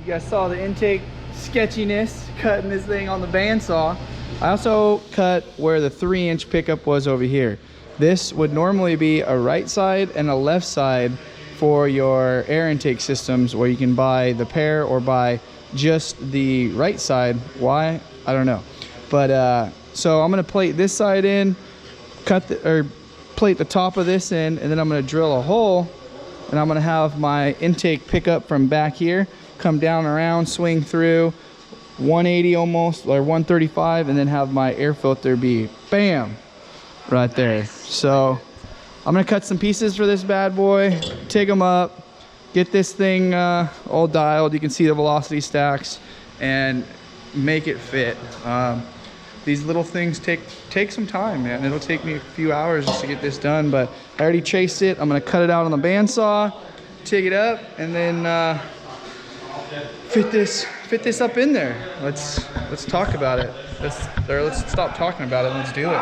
You guys saw the intake sketchiness, cutting this thing on the bandsaw. I also cut where the 3-inch pickup was over here. This would normally be a right side and a left side for your air intake systems, where you can buy the pair or buy just the right side. Why? I don't know. But so I'm gonna plate this side in, plate the top of this in, and then I'm gonna drill a hole, and I'm gonna have my intake pickup from back here come down around, swing through 180 almost, or 135, and then have my air filter be bam right there. So I'm gonna cut some pieces for this bad boy, take them up, get this thing all dialed. You can see the velocity stacks, and make it fit. These little things take some time, man. It'll take me a few hours just to get this done, but I already chased it. I'm gonna cut it out on the bandsaw, take it up, and then fit this up in there. Let's talk about it. Let's stop talking about it and let's do it.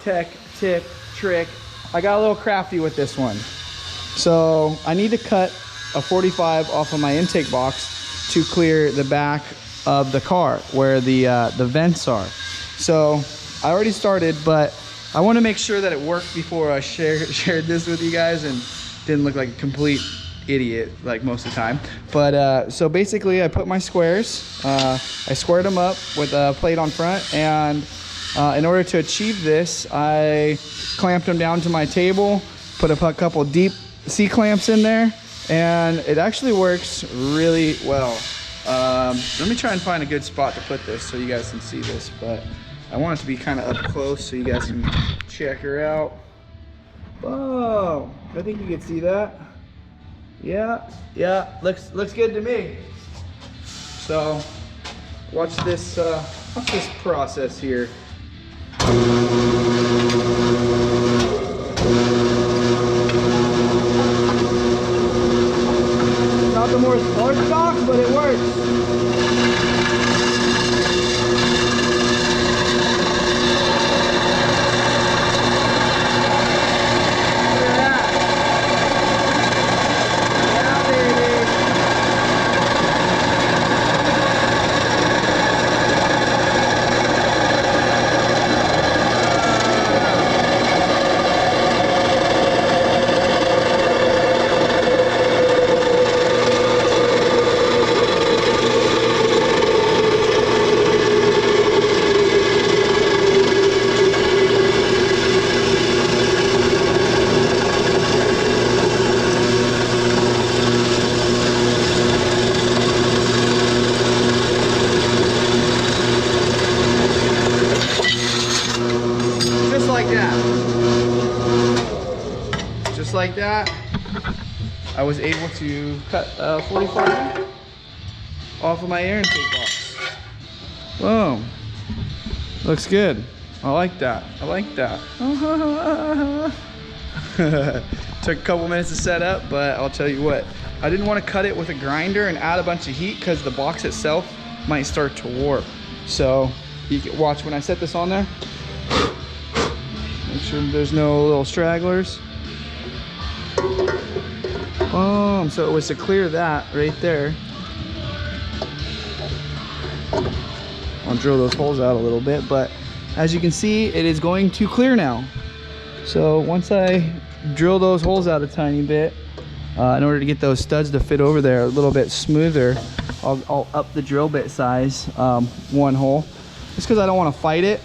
Tech, tip, trick. I got a little crafty with this one. So I need to cut a 45 off of my intake box to clear the back of the car where the vents are. So I already started, but I want to make sure that it worked before I shared this with you guys and didn't look like a complete idiot like most of the time. But so basically I put my squares, I squared them up with a plate on front, and in order to achieve this, I clamped them down to my table, put a couple deep C-clamps in there, and it actually works really well. Let me try and find a good spot to put this so you guys can see this, but I want it to be kind of up close so you guys can check her out. Oh, I think you can see that. Yeah, looks good to me. So watch this process here. Not the most orthodox, but it works. Just like that, I was able to cut 45 off of my air intake box. Boom. Looks good. I like that. I like that. Took a couple minutes to set up, but I'll tell you what, I didn't want to cut it with a grinder and add a bunch of heat because the box itself might start to warp. So you can watch when I set this on there. Make sure there's no little stragglers. Boom. So it was to clear that right there. I'll drill those holes out a little bit, but as you can see, it is going to clear now. So once I drill those holes out a tiny bit, in order to get those studs to fit over there a little bit smoother, I'll up the drill bit size one hole, just because I don't want to fight it.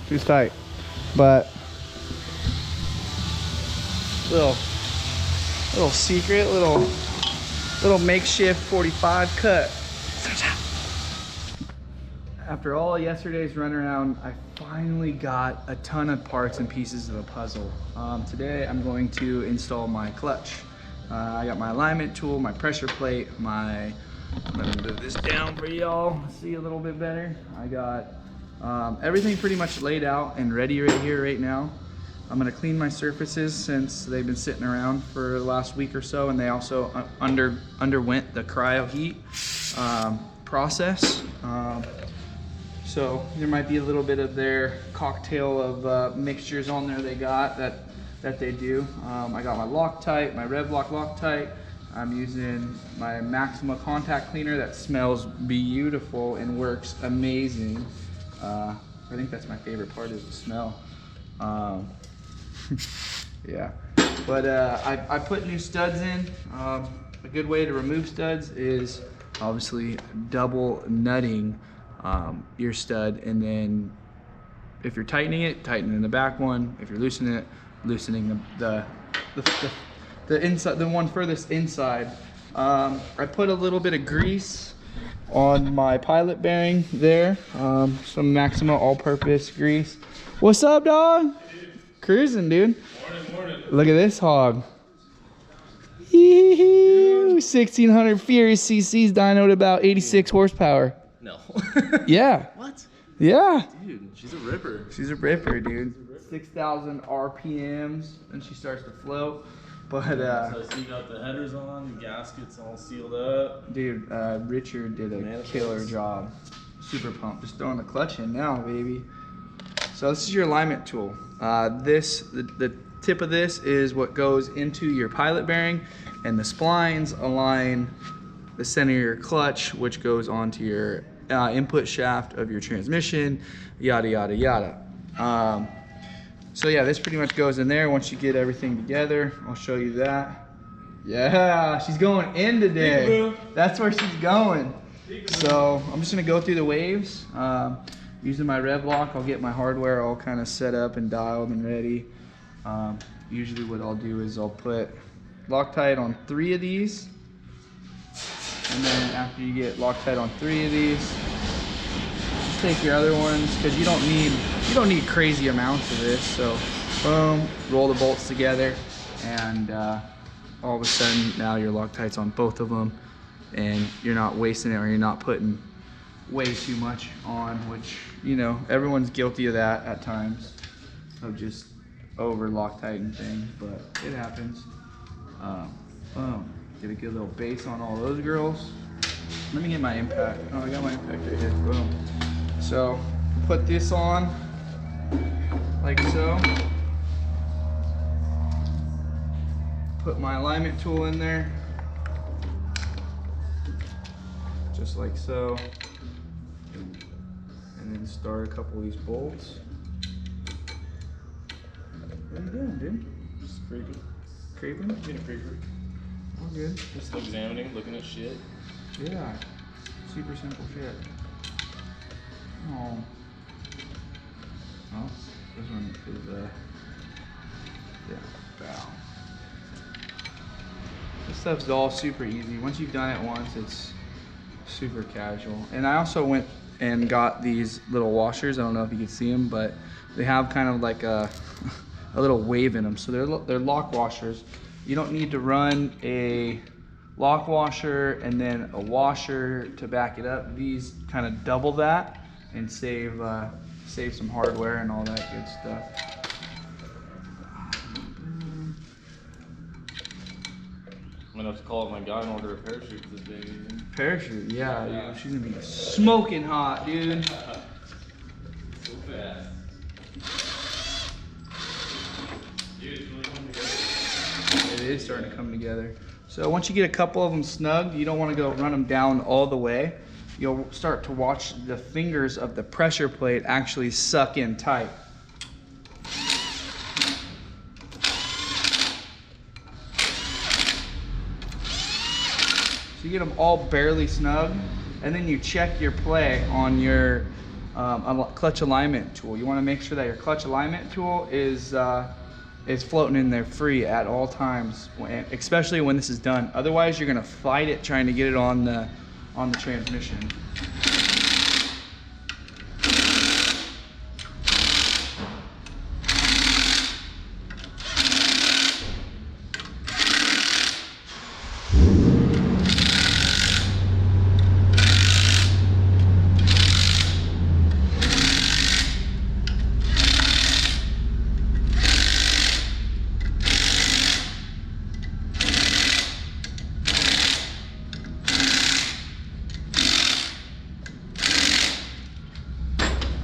Too tight, but little secret, little makeshift 45 cut. After all yesterday's run around, I finally got a ton of parts and pieces of the puzzle. Today I'm going to install my clutch. I got my alignment tool, my pressure plate, I'm gonna move this down for y'all, see a little bit better. I got everything pretty much laid out and ready right here, right now. I'm gonna clean my surfaces since they've been sitting around for the last week or so, and they also underwent the cryo heat process. So there might be a little bit of their cocktail of mixtures on there they got that that they do. I got my Loctite, my Revlock Loctite. I'm using my Maxima contact cleaner that smells beautiful and works amazing. I think that's my favorite part is the smell. Yeah, but I put new studs in. A good way to remove studs is obviously double nutting your stud, and then if you're tightening it, tightening the back one. If you're loosening it, loosening the inside, the one furthest inside. I put a little bit of grease on my pilot bearing there, some Maxima all-purpose grease. What's up, dog? Cruising, dude. Morning. Look at this hog. 1600 Furious CC's dynoed about 86 horsepower. No. Yeah. What? Yeah. Dude, she's a ripper. She's a ripper, dude. 6,000 RPMs, and she starts to float. But so you got the headers on, the gaskets all sealed up. Dude, Richard did a killer job. Super pumped. Just throwing the clutch in now, baby. So this is your alignment tool. The tip of this is what goes into your pilot bearing, and the splines align the center of your clutch, which goes onto your input shaft of your transmission, yada, yada, yada. So yeah, this pretty much goes in there. Once you get everything together, I'll show you that. Yeah, she's going in today. That's where she's going. So I'm just gonna go through the waves. Using my Revlock, I'll get my hardware all kind of set up and dialed and ready. Usually what I'll do is I'll put Loctite on 3 of these. And then after you get Loctite on 3 of these, just take your other ones, because you don't need crazy amounts of this. So boom, roll the bolts together, and all of a sudden now your Loctite's on both of them, and you're not wasting it, or you're not putting way too much on, which, you know, everyone's guilty of that at times, of just over Loctiting things, but it happens. Boom. Get a good little base on all those girls. Let me get my impact. Oh, I got my impact right here. Boom. So put this on like so. Put my alignment tool in there, just like so. And then start a couple of these bolts. What are you doing, dude? Just creeping. Creeping? Being a creeper. All good. Just examining, looking at shit. Yeah. Super simple shit. Oh. Oh, this one is yeah, bow. This stuff's all super easy. Once you've done it once, it's super casual. And I also went and got these little washers. I don't know if you can see them, but they have kind of like a little wave in them. So they're lock washers. You don't need to run a lock washer and then a washer to back it up. These kind of double that and save some hardware and all that good stuff. I'm gonna have to call up my guy and order a parachute for this baby. Parachute, yeah. Dude, she's gonna be smoking hot, dude. So fast. Dude, it's really coming together. It is starting to come together. So once you get a couple of them snugged, you don't want to go run them down all the way. You'll start to watch the fingers of the pressure plate actually suck in tight. So you get them all barely snug, and then you check your play on your clutch alignment tool. You want to make sure that your clutch alignment tool is floating in there free at all times, especially when this is done. Otherwise, you're gonna fight it trying to get it on the transmission.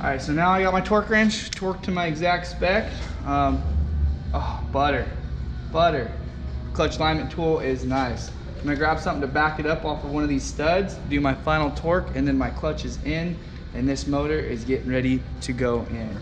All right, so now I got my torque wrench torqued to my exact spec. Oh butter. Clutch alignment tool is nice. I'm gonna grab something to back it up off of one of these studs, do my final torque, and then my clutch is in, and this motor is getting ready to go in.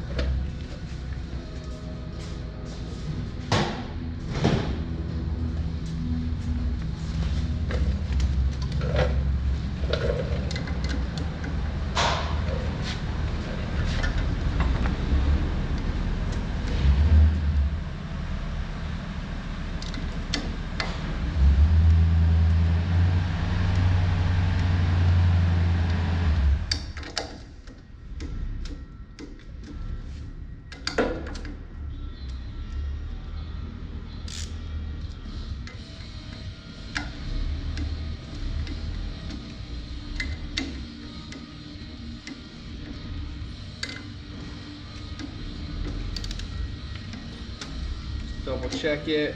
Double check it,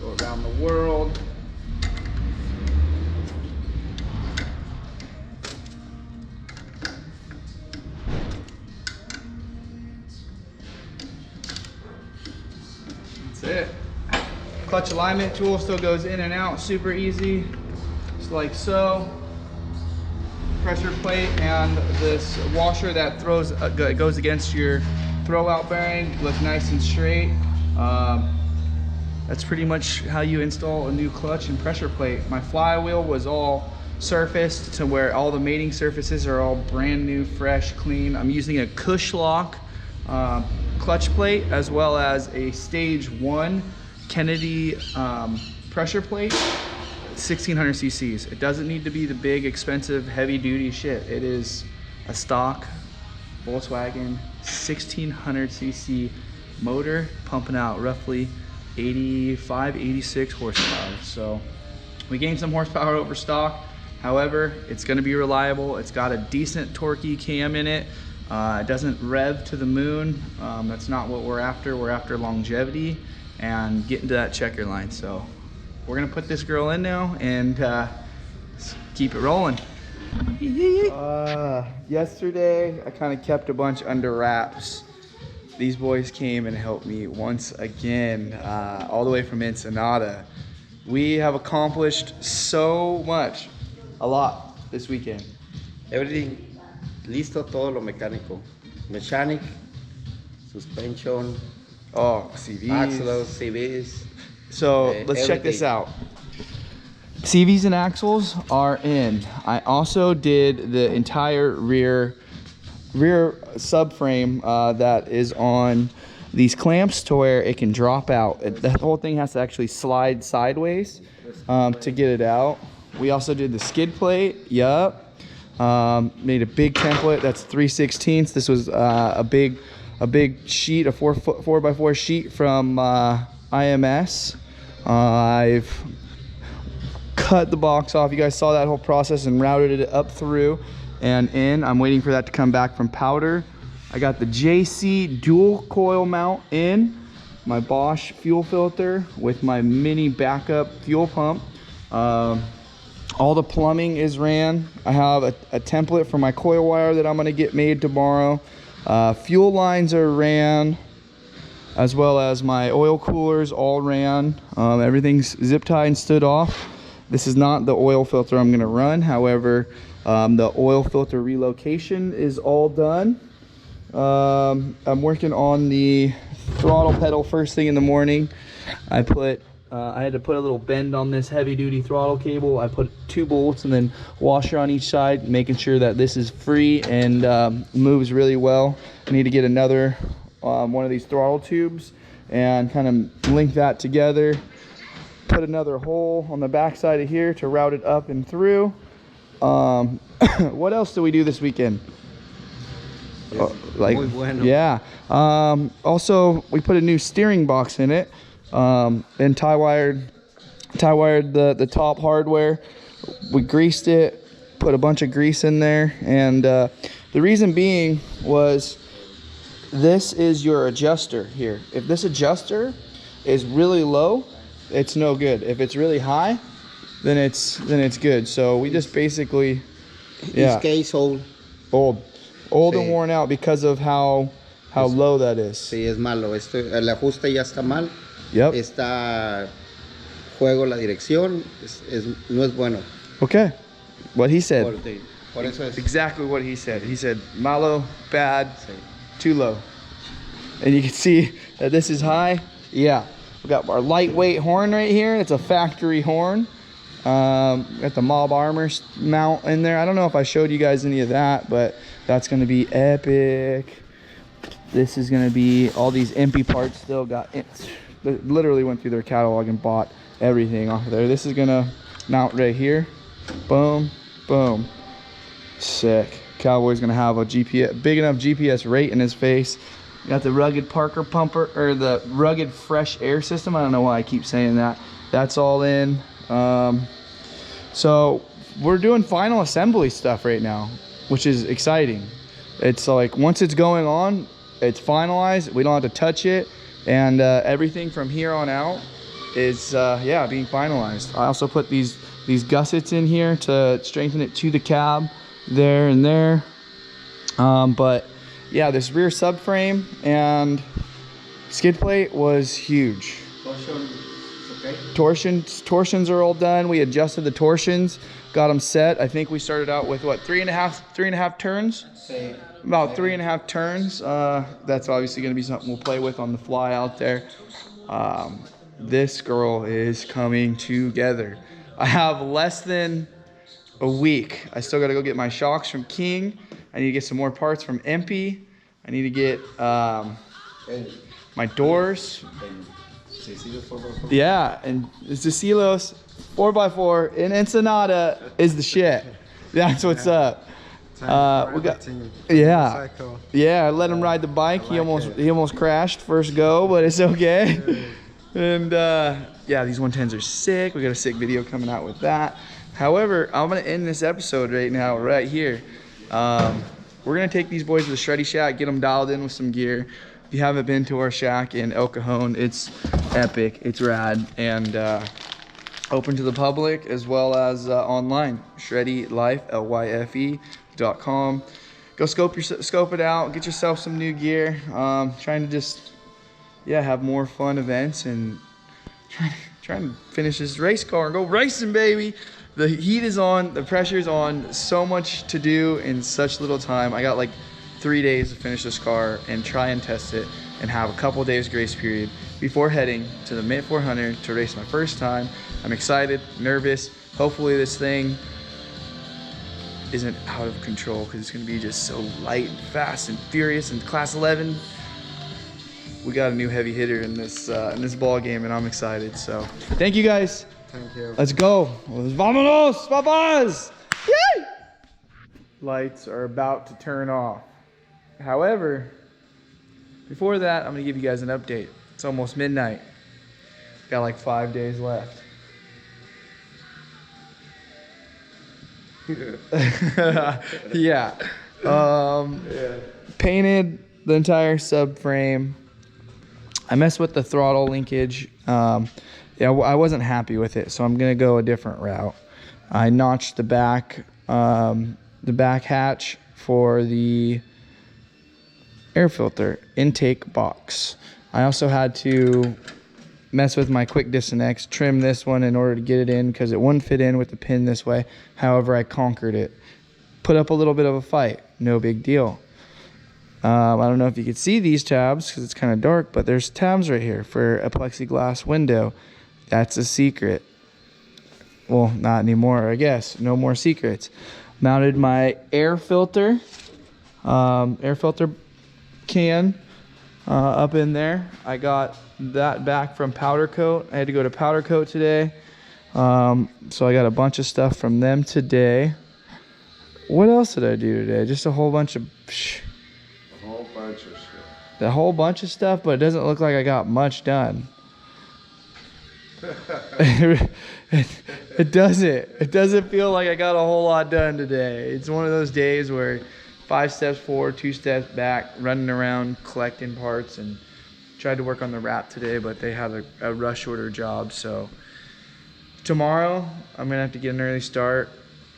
go around the world. That's it. Clutch alignment tool still goes in and out super easy, just like so. Pressure plate and this washer that goes against your throw out bearing look nice and straight. That's pretty much how you install a new clutch and pressure plate. My flywheel was all surfaced to where all the mating surfaces are all brand new, fresh, clean. I'm using a Cush lock clutch plate as well as a stage 1 Kennedy pressure plate, 1600 cc's. It doesn't need to be the big, expensive, heavy duty shit. It is a stock Volkswagen 1600 cc motor pumping out roughly 86 horsepower. So we gained some horsepower over stock. However, it's going to be reliable. It's got a decent torquey cam in it. It doesn't rev to the moon. That's not what we're after. We're after longevity and getting to that checker line. So we're gonna put this girl in now and keep it rolling. Yesterday I kind of kept a bunch under wraps. These boys came and helped me once again, all the way from Ensenada. We have accomplished so much, a lot this weekend. Everything, listo todo lo mecánico. Mechanic, suspension, CVs. axles, CVs. So let's check this out. CVs and axles are in. I also did the entire rear subframe that is on these clamps to where it can drop out. The whole thing has to actually slide sideways to get it out. We also did the skid plate. Made a big template that's 3/16. This was a big sheet, a 4x4 sheet from IMS. I've cut the box off. You guys saw that whole process and routed it up through and in. I'm waiting for that to come back from powder. I got the JC dual coil mount in, my Bosch fuel filter with my mini backup fuel pump. All the plumbing is ran. I have a template for my coil wire that I'm gonna get made tomorrow. Fuel lines are ran, as well as my oil coolers all ran. Everything's zip tied and stood off. This is not the oil filter I'm gonna run. However, the oil filter relocation is all done. I'm working on the throttle pedal first thing in the morning. I had to put a little bend on this heavy duty throttle cable. I put 2 bolts and then washer on each side, making sure that this is free and moves really well. I need to get another one of these throttle tubes and kind of link that together. Put another hole on the back side of here to route it up and through. What else did we do this weekend? Muy bueno. Yeah. Also, we put a new steering box in it. And tie wired the top hardware. We greased it, put a bunch of grease in there, and the reason being was this is your adjuster here. If this adjuster is really low, it's no good. If it's really high, then it's good. So we just basically, This case old and worn out because of how how low that is. Sí, es malo. El ajuste ya está mal. Yep. Está juego la dirección. No es bueno. Okay. What he said. Por eso es. Exactly what he said. He said malo, bad, Sí. too low. And you can see that this is high. Yeah. We got our lightweight horn right here. It's a factory horn. Got the Mob Armor mount in there. I don't know if I showed you guys any of that, but that's going to be epic. This is going to be all these empty parts still got it. Literally went through their catalog and bought everything off of there. This is going to mount right here. Boom, boom. Sick. Cowboy's going to have a GPS, big enough GPS rate in his face. Got the rugged Parker pumper, or the rugged fresh air system. I don't know why I keep saying that. That's all in. So we're doing final assembly stuff right now, which is exciting. It's like once it's going on, it's finalized. We don't have to touch it, and everything from here on out is yeah, being finalized. I also put these gussets in here to strengthen it to the cab, there and there. But yeah, this rear subframe and skid plate was huge. Torsions are all done. We adjusted the torsions, got them set. I think we started out with what, three and a half turns? About 3.5 turns. That's obviously going to be something we'll play with on the fly out there. This girl is coming together. I have less than a week. I still got to go get my shocks from King. I need to get some more parts from MP. I need to get my doors. Yeah, and Cecilos 4x4 in Ensenada is the shit. That's what's up. We got, yeah, I let him ride the bike. He almost crashed first go, but it's okay. And yeah, these 110s are sick. We got a sick video coming out with that. However, I'm gonna end this episode right now, right here. We're gonna take these boys to the Shreddy shack, get them dialed in with some gear. If you haven't been to our shack in El Cajon, it's epic, it's rad, and open to the public as well as online. Shreddy Life, LYFE.com. Go scope it out, get yourself some new gear. Trying to just, yeah, have more fun events and trying to finish this race car and go racing, baby. The heat is on, the pressure's on, so much to do in such little time. I got like 3 days to finish this car and try and test it and have a couple days grace period before heading to the Mint 400 to race my first time. I'm excited, nervous. Hopefully this thing isn't out of control because it's gonna be just so light and fast and furious. In class 11, we got a new heavy hitter in this ball game, and I'm excited. So thank you guys. Thank you. Let's go. Vámonos, papas! Yay! Lights are about to turn off. However, before that, I'm gonna give you guys an update. It's almost midnight. Got like 5 days left. Yeah. Painted the entire subframe. I messed with the throttle linkage. Yeah, I wasn't happy with it, so I'm gonna go a different route. I notched the back hatch for the air filter intake box. I also had to mess with my quick disconnects, trim this one in order to get it in because it wouldn't fit in with the pin this way. However, I conquered it. Put up a little bit of a fight, no big deal. I don't know if you could see these tabs because it's kind of dark, but there's tabs right here for a plexiglass window. That's a secret. Well, not anymore, I guess. No more secrets. Mounted my air filter can up in there. I got that back from Powder Coat. I had to go to Powder Coat today. So I got a bunch of stuff from them today. What else did I do today? Just a whole bunch of a whole bunch of stuff, but it doesn't look like I got much done. It doesn't feel like I got a whole lot done today. It's one of those days where 5 steps forward, 2 steps back, running around collecting parts, and tried to work on the wrap today, but they had a rush order job. So tomorrow I'm gonna have to get an early start,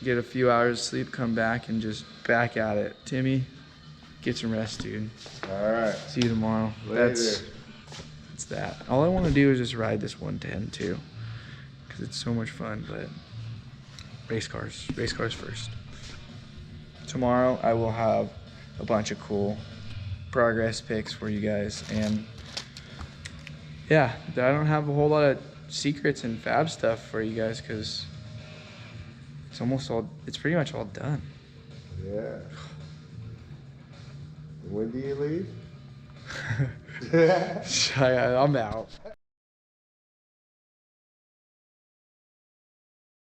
get a few hours of sleep, come back and just back at it. Timmy, Get some rest, dude. All right. See you tomorrow. Later. That's that. All I want to do is just ride this 110 too, because it's so much fun. But race cars first. Tomorrow I will have a bunch of cool progress pics for you guys, and yeah, I don't have a whole lot of secrets and fab stuff for you guys because it's pretty much all done. Yeah. When do you leave? I'm out.